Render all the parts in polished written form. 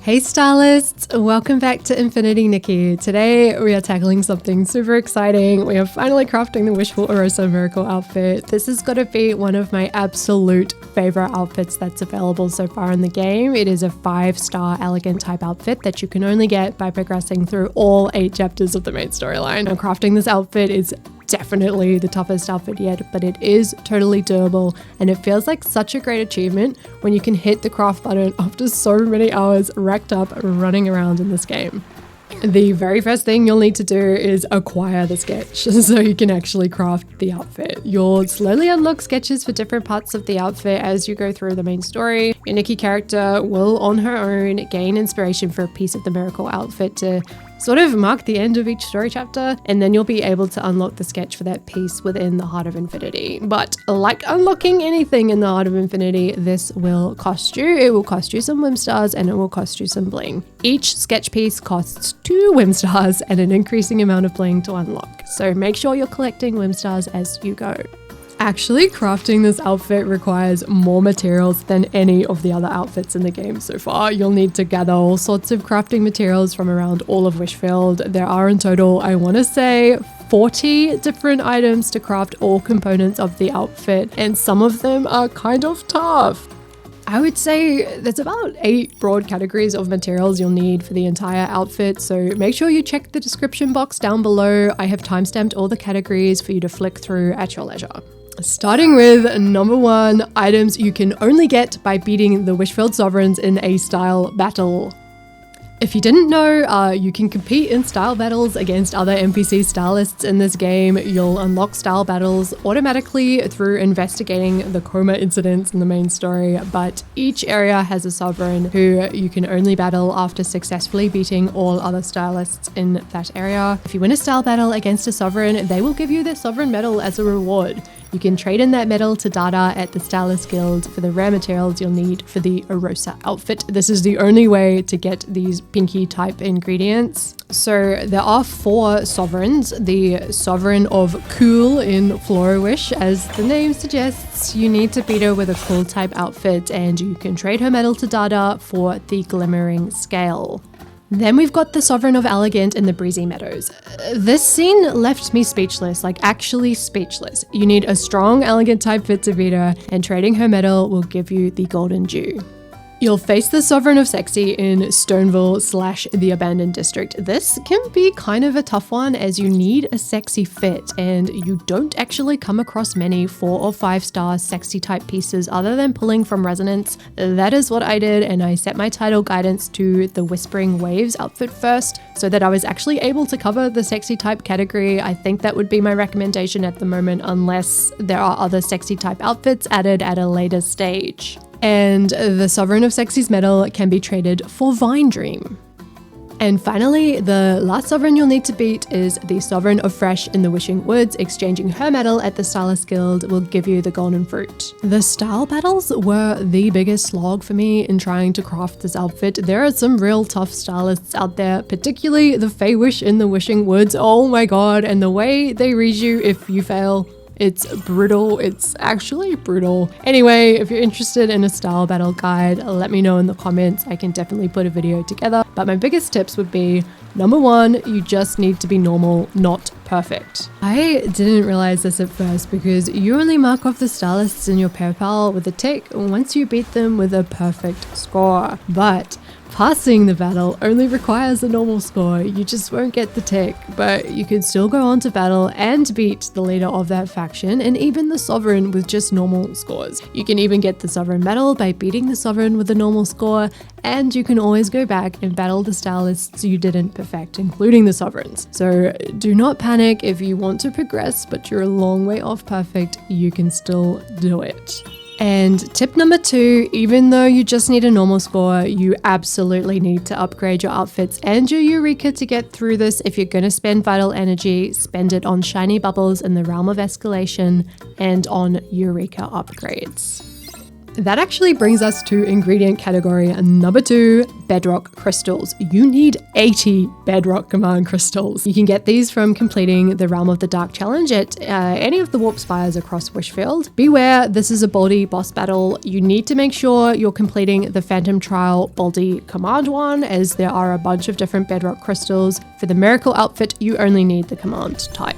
Hey stylists, welcome back to Infinity Nikki. Today we are tackling something super exciting. We are finally crafting the Wishful Aurosa Miracle outfit. This has got to be one of my absolute favorite outfits that's available so far in the game. It is a 5-star elegant type outfit that you can only get by progressing through all 8 chapters of the main storyline. And crafting this outfit is definitely the toughest outfit yet, but it is totally doable and it feels like such a great achievement when you can hit the craft button after so many hours racked up running around in this game. The very first thing you'll need to do is acquire the sketch so you can actually craft the outfit. You'll slowly unlock sketches for different parts of the outfit as you go through the main story. Your Nikki character will on her own gain inspiration for a piece of the miracle outfit to sort of mark the end of each story chapter, and then you'll be able to unlock the sketch for that piece within the Heart of Infinity. But like unlocking anything in the Heart of Infinity, this will cost you. It will cost you some whim stars and it will cost you some bling. Each sketch piece costs 2 whim stars and an increasing amount of bling to unlock. So make sure you're collecting whim stars as you go. Actually, crafting this outfit requires more materials than any of the other outfits in the game so far. You'll need to gather all sorts of crafting materials from around all of Wishfield. There are in total, I want to say, 40 different items to craft all components of the outfit, and some of them are kind of tough. I would say there's about 8 broad categories of materials you'll need for the entire outfit, so make sure you check the description box down below. I have timestamped all the categories for you to flick through at your leisure. Starting with number 1, items you can only get by beating the Wishfield Sovereigns in a style battle. If you didn't know, you can compete in style battles against other NPC stylists in this game. You'll unlock style battles automatically through investigating the coma incidents in the main story, but each area has a sovereign who you can only battle after successfully beating all other stylists in that area. If you win a style battle against a sovereign, they will give you their sovereign medal as a reward. You can trade in that medal to data at the Stylist Guild for the rare materials you'll need for the aurosa outfit. This is the only way to get these pinky type ingredients. So there are 4 sovereigns. The sovereign of cool in Flora Wish, as the name suggests, you need to beat her with a cool type outfit and you can trade her medal to data for the glimmering scale. Then we've got the Sovereign of Elegant in the Breezy Meadows. This scene left me speechless, like actually speechless. You need a strong elegant type fit to beat her, and trading her medal will give you the Golden Dew. You'll face the Sovereign of Sexy in Stoneville / the Abandoned District. This can be kind of a tough one as you need a sexy fit and you don't actually come across many 4 or 5-star sexy type pieces other than pulling from Resonance. That is what I did, and I set my title guidance to the Whispering Waves outfit first so that I was actually able to cover the sexy type category. I think that would be my recommendation at the moment unless there are other sexy type outfits added at a later stage. And the Sovereign of Sexy's medal can be traded for Vine Dream. And finally, the last sovereign you'll need to beat is the Sovereign of Fresh in the Wishing Woods. Exchanging her medal at the Stylist Guild will give you the Golden Fruit. The style battles were the biggest slog for me in trying to craft this outfit. There are some real tough stylists out there, particularly the Fey Wish in the Wishing Woods. Oh my god, and the way they read you if you fail. It's brutal. It's actually brutal. Anyway, if you're interested in a style battle guide, let me know in the comments. I can definitely put a video together. But my biggest tips would be, number 1, you just need to be normal, not perfect. I didn't realize this at first because you only mark off the stylists in your pair pal with a tick once you beat them with a perfect score. But passing the battle only requires a normal score. You just won't get the tick, but you can still go on to battle and beat the leader of that faction and even the Sovereign with just normal scores. You can even get the Sovereign medal by beating the Sovereign with a normal score, and you can always go back and battle the stylists you didn't perfect, including the Sovereigns. So do not panic if you want to progress, but you're a long way off perfect, you can still do it. And tip number 2, even though you just need a normal score, you absolutely need to upgrade your outfits and your Eureka to get through this. If you're going to spend vital energy, spend it on shiny bubbles in the Realm of Escalation and on Eureka upgrades. That actually brings us to ingredient category number 2, bedrock crystals. You need 80 bedrock command crystals. You can get these from completing the Realm of the Dark challenge at any of the warp spires across Wishfield. Beware, this is a Baldy boss battle. You need to make sure you're completing the Phantom Trial Baldy command one, as there are a bunch of different bedrock crystals. For the miracle outfit, you only need the command type.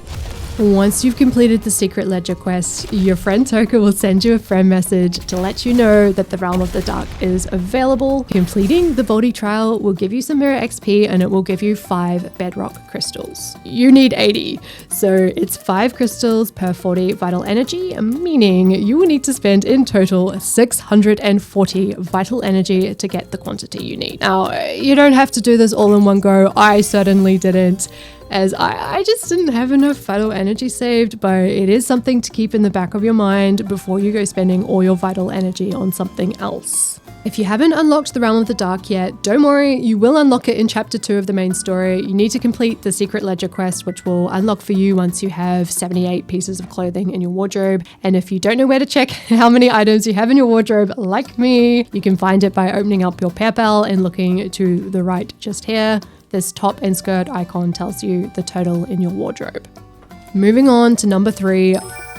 Once you've completed the secret ledger quest, your friend Toka will send you a friend message to let you know that the Realm of the Dark is available. Completing the Baldy trial will give you some mirror XP and it will give you 5 bedrock crystals. You need 80, so it's 5 crystals per 40 vital energy, meaning you will need to spend in total 640 vital energy to get the quantity you need. Now, you don't have to do this all in one go. I certainly didn't, as I just didn't have enough vital energy saved, but it is something to keep in the back of your mind before you go spending all your vital energy on something else. If you haven't unlocked the Realm of the Dark yet, don't worry, you will unlock it in Chapter 2 of the main story. You need to complete the Secret Ledger quest, which will unlock for you once you have 78 pieces of clothing in your wardrobe. And if you don't know where to check how many items you have in your wardrobe, like me, you can find it by opening up your PayPal and looking to the right just here. This top and skirt icon tells you the total in your wardrobe. Moving on to number 3,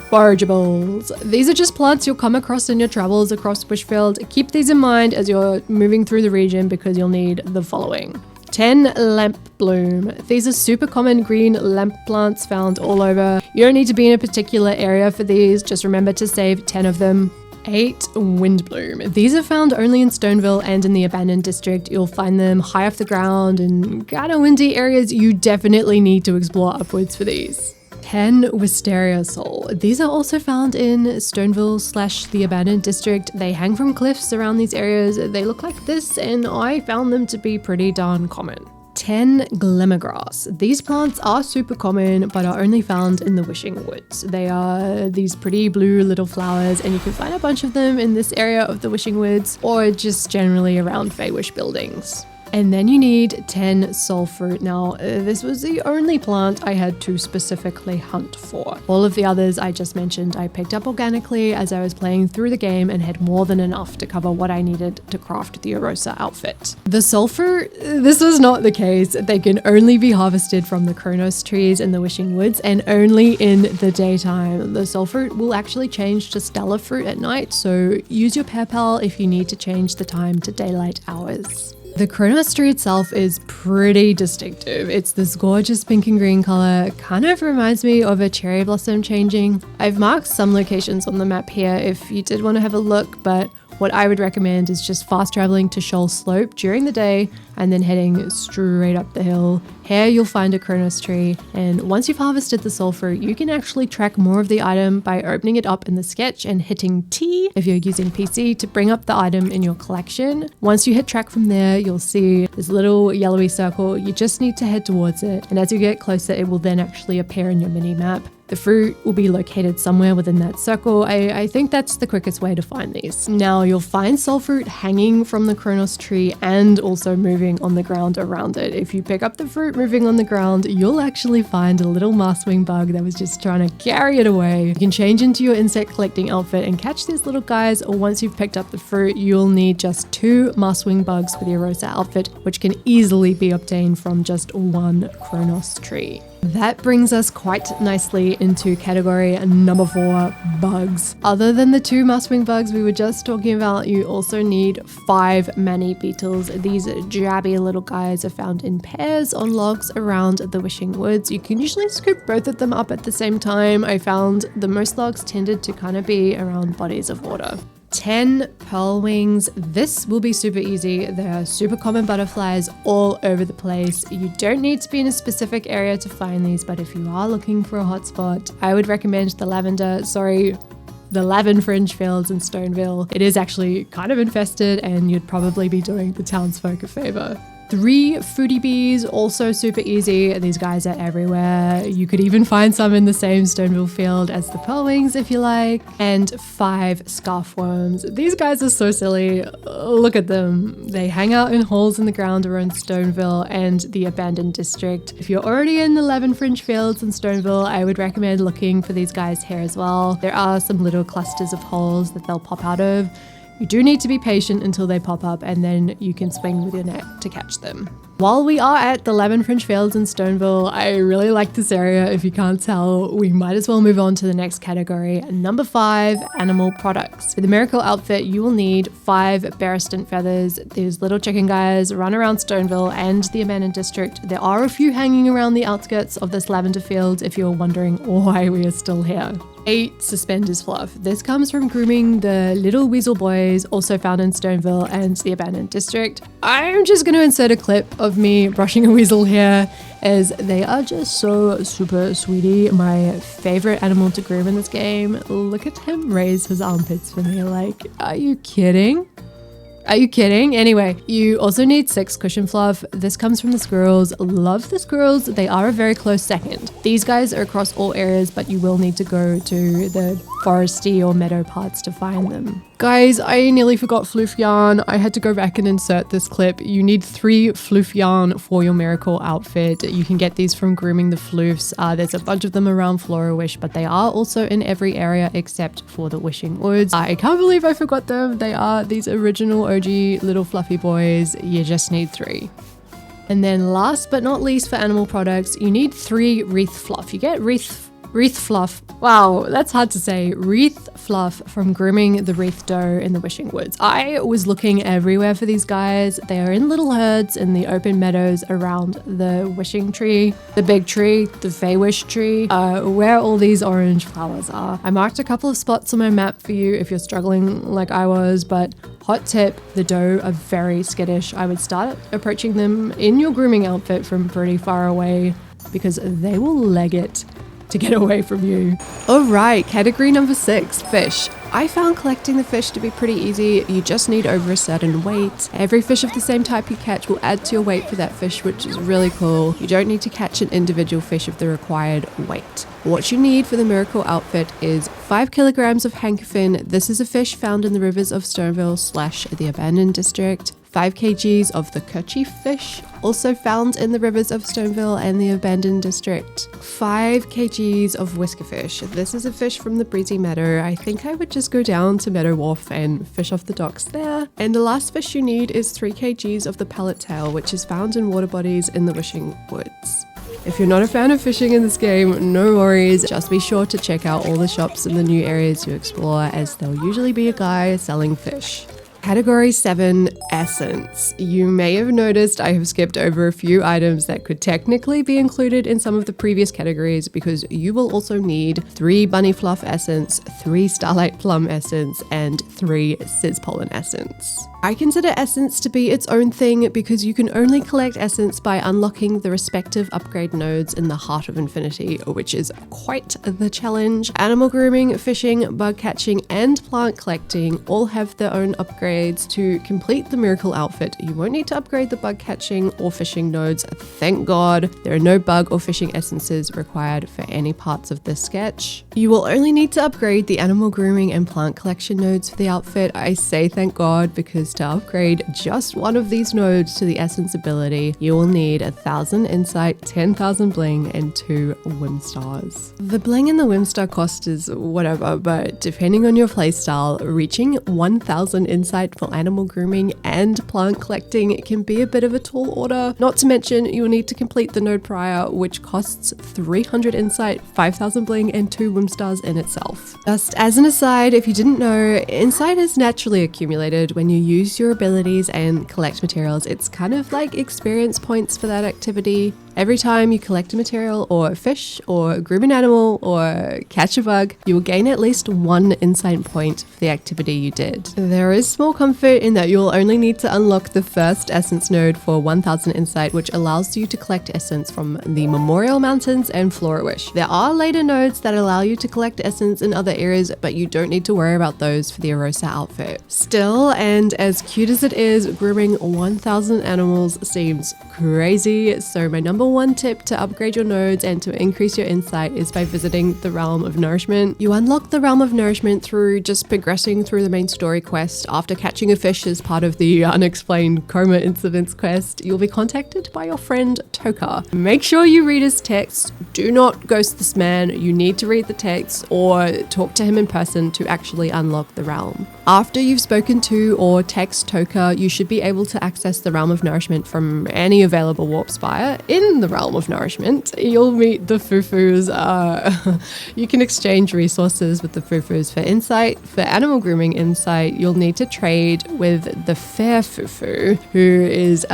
Foragables. These are just plants you'll come across in your travels across Wishfield. Keep these in mind as you're moving through the region because you'll need the following. 10 lamp bloom. These are super common green lamp plants found all over. You don't need to be in a particular area for these, just remember to save 10 of them. 8 wind bloom. These are found only in Stoneville and in the abandoned district. You'll find them high off the ground and kind of windy areas. You definitely need to explore upwards for these. 10 wisteria soul. These are also found in Stoneville / the abandoned district. They hang from cliffs around these areas. They look like this and I found them to be pretty darn common. 10 glimmergrass. These plants are super common but are only found in the Wishing Woods. They are these pretty blue little flowers and you can find a bunch of them in this area of the Wishing Woods or just generally around Feywish buildings. And then you need 10 soul fruit. Now, this was the only plant I had to specifically hunt for. All of the others I just mentioned I picked up organically as I was playing through the game and had more than enough to cover what I needed to craft the aurosa outfit. The soul fruit, this was not the case. They can only be harvested from the Kronos trees in the Wishing Woods and only in the daytime. The soul fruit will actually change to stellar fruit at night, so use your PayPal if you need to change the time to daylight hours. The Kronos tree itself is pretty distinctive. It's this gorgeous pink and green color, kind of reminds me of a cherry blossom changing. I've marked some locations on the map here if you did want to have a look, but what I would recommend is just fast traveling to Shoal Slope during the day and then heading straight up the hill. Here you'll find a Kronos tree, and once you've harvested the soul fruit, you can actually track more of the item by opening it up in the sketch and hitting T if you're using PC to bring up the item in your collection. Once you hit track from there, you'll see this little yellowy circle. You just need to head towards it, and as you get closer, it will then actually appear in your mini map. The fruit will be located somewhere within that circle. I think that's the quickest way to find these. Now you'll find soul fruit hanging from the Kronos tree and also moving on the ground around it. If you pick up the fruit moving on the ground, you'll actually find a little maskwing bug that was just trying to carry it away. You can change into your insect collecting outfit and catch these little guys. Once you've picked up the fruit, you'll need just 2 maskwing bugs for the aurosa outfit, which can easily be obtained from just 1 Kronos tree. That brings us quite nicely into category number 4, bugs. Other than the 2 maskwing bugs we were just talking about, you also need 5 mani beetles. These jabby little guys are found in pairs on logs around the Wishing Woods. You can usually scoop both of them up at the same time. I found the most logs tended to kind of be around bodies of water. 10 pearl wings. This will be super easy. There are super common butterflies all over the place. You don't need to be in a specific area to find these, but if you are looking for a hotspot, I would recommend the Lavin Fringe Fields in Stoneville. It is actually kind of infested and you'd probably be doing the townsfolk a favor. 3 foodie bees, also super easy. These guys are everywhere. You could even find some in the same Stoneville field as the pearl wings if you like. And 5 scarf worms. These guys are so silly. Look at them. They hang out in holes in the ground around Stoneville and the abandoned district. If you're already in the Lavin Fringe Fields in Stoneville, I would recommend looking for these guys here as well. There are some little clusters of holes that they'll pop out of. You do need to be patient until they pop up, and then you can swing with your net to catch them. While we are at the Lemon Fringe Fields in Stoneville, I really like this area. If you can't tell, we might as well move on to the next category. Number 5, animal products. For the miracle outfit, you will need 5 Barristan feathers. These little chicken guys run around Stoneville and the abandoned district. There are a few hanging around the outskirts of this lavender field if you're wondering why we are still here. 8 suspenders fluff. This comes from grooming the little weasel boys, also found in Stoneville and the abandoned district. I'm just going to insert a clip of me brushing a weasel here, as they are just so super sweetie. My favorite animal to groom in this game. Look at him raise his armpits for me. Like, are you kidding? Are you kidding? Anyway, you also need 6 cushion fluff. This comes from the squirrels. Love the squirrels. They are a very close second. These guys are across all areas, but you will need to go to the foresty or meadow parts to find them. Guys, I nearly forgot floof yarn. I had to go back and insert this clip. You need 3 floof yarn for your miracle outfit. You can get these from grooming the floofs. There's a bunch of them around Flora Wish, but they are also in every area except for the Wishing Woods. I can't believe I forgot them. They are these original OG little fluffy boys. You just need 3. And then last but not least for animal products, you need 3 wreath fluff. You get wreath fluff. Wow, that's hard to say. Wreath fluff from grooming the wreath doe in the Wishing Woods. I was looking everywhere for these guys. They are in little herds in the open meadows around the wishing tree, the big tree, the Fey Wish tree, where all these orange flowers are. I marked a couple of spots on my map for you if you're struggling like I was, but hot tip, the doe are very skittish. I would start approaching them in your grooming outfit from pretty far away because they will leg it to get away from you. Alright, category number 6, fish. I found collecting the fish to be pretty easy. You just need over a certain weight. Every fish of the same type you catch will add to your weight for that fish, which is really cool. You don't need to catch an individual fish of the required weight. What you need for the miracle outfit is 5 kilograms of hankerfin. This is a fish found in the rivers of Stoneville / the abandoned district. 5 kgs of the kerchief fish, also found in the rivers of Stoneville and the abandoned district. 5 kgs of whiskerfish. This is a fish from the breezy meadow. I think I would just go down to Meadow Wharf and fish off the docks there. And the last fish you need is 3 kgs of the pellet tail, which is found in water bodies in the Wishing Woods. If you're not a fan of fishing in this game, no worries. Just be sure to check out all the shops in the new areas you explore, as there'll usually be a guy selling fish. Category 7, essence. You may have noticed I have skipped over a few items that could technically be included in some of the previous categories, because you will also need 3 bunny fluff essence, 3 starlight plum essence, and 3 cis pollen essence. I consider essence to be its own thing because you can only collect essence by unlocking the respective upgrade nodes in the Heart of Infinity, which is quite the challenge. Animal grooming, fishing, bug catching, and plant collecting all have their own upgrades. To complete the miracle outfit, you won't need to upgrade the bug catching or fishing nodes. Thank God, there are no bug or fishing essences required for any parts of this sketch. You will only need to upgrade the animal grooming and plant collection nodes for the outfit. I say thank God, because to upgrade just one of these nodes to the essence ability, you will need 1,000 insight, 10,000 bling, and 2 whim stars. The bling and the whim star cost is whatever, but depending on your playstyle, reaching 1,000 insight for animal grooming and plant collecting can be a bit of a tall order. Not to mention, you will need to complete the node prior, which costs 300 insight, 5,000 bling, and 2 whim stars in itself. Just as an aside, if you didn't know, insight is naturally accumulated when you use your abilities and collect materials. It's kind of like experience points for that activity. Every time you collect a material or a fish or groom an animal or catch a bug, you will gain at least 1 insight point for the activity you did. There is small comfort in that you'll only need to unlock the first essence node for 1,000 insight, which allows you to collect essence from the Memorial Mountains and Flora Wish. There are later nodes that allow you to collect essence in other areas, but you don't need to worry about those for the aurosa outfit. Still, and as cute as it is, grooming 1,000 animals seems crazy, so my number number one tip to upgrade your nodes and to increase your insight is by visiting the Realm of Nourishment. You unlock the Realm of Nourishment through just progressing through the main story quest. After catching a fish as part of the unexplained coma incidents quest, you'll be contacted by your friend Toka. Make sure you read his text. Do not ghost this man. You need to read the text or talk to him in person to actually unlock the realm. After you've spoken to or text Toka, you should be able to access the Realm of Nourishment from any available warp spire. In the Realm of Nourishment, you'll meet the Fufus. You can exchange resources with the Fufus for insight. For animal grooming insight, you'll need to trade with the Fair Fufu, who is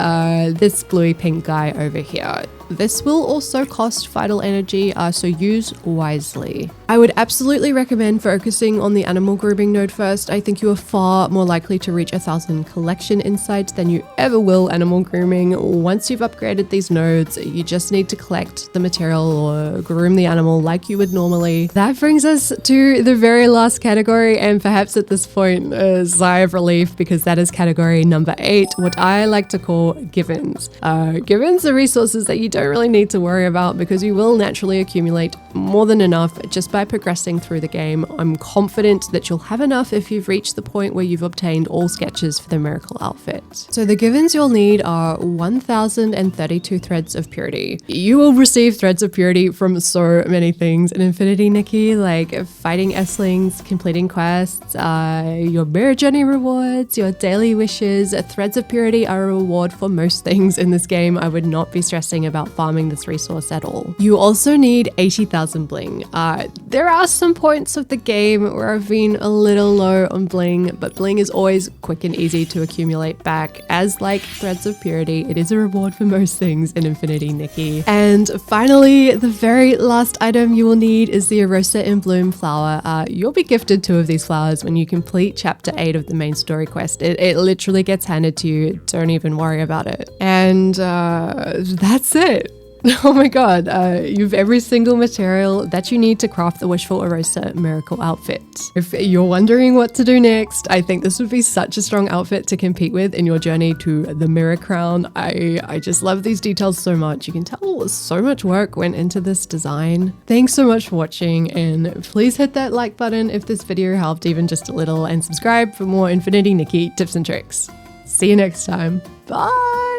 this bluey pink guy over here. This will also cost vital energy, so use wisely. I would absolutely recommend focusing on the animal grooming node first. I think you are far more likely to reach 1,000 collection insights than you ever will animal grooming. Once you've upgraded these nodes, you just need to collect the material or groom the animal like you would normally. That brings us to the very last category, and perhaps at this point a sigh of relief, because that is category number 8, what I like to call givens. Givens are resources that you don't really need to worry about because you will naturally accumulate more than enough just by progressing through the game. I'm confident that you'll have enough if you've reached the point where you've obtained all sketches for the miracle outfit. So the givens you'll need are 1,032 threads of purity. You will receive threads of purity from so many things in Infinity Nikki, like fighting S-lings, completing quests, your mirror journey rewards, your daily wishes. Threads of purity are a reward for most things in this game. I would not be stressing about farming this resource at all. You also need 80,000 bling. There are some points of the game where I've been a little low on bling, but bling is always quick and easy to accumulate back. As like threads of purity, it is a reward for most things in Infinity Nikki. And finally, the very last item you will need is the aurosa in bloom flower. You'll be gifted 2 of these flowers when you complete chapter 8 of the main story quest. It literally gets handed to you. Don't even worry about it. And that's it. Oh my god, you've every single material that you need to craft the Wishful Aurosa miracle outfit. If you're wondering what to do next, I think this would be such a strong outfit to compete with in your journey to the Mirror Crown. I just love these details so much. You can tell so much work went into this design. Thanks so much for watching, and please hit that like button if this video helped even just a little, and subscribe for more Infinity Nikki tips and tricks. See you next time. Bye!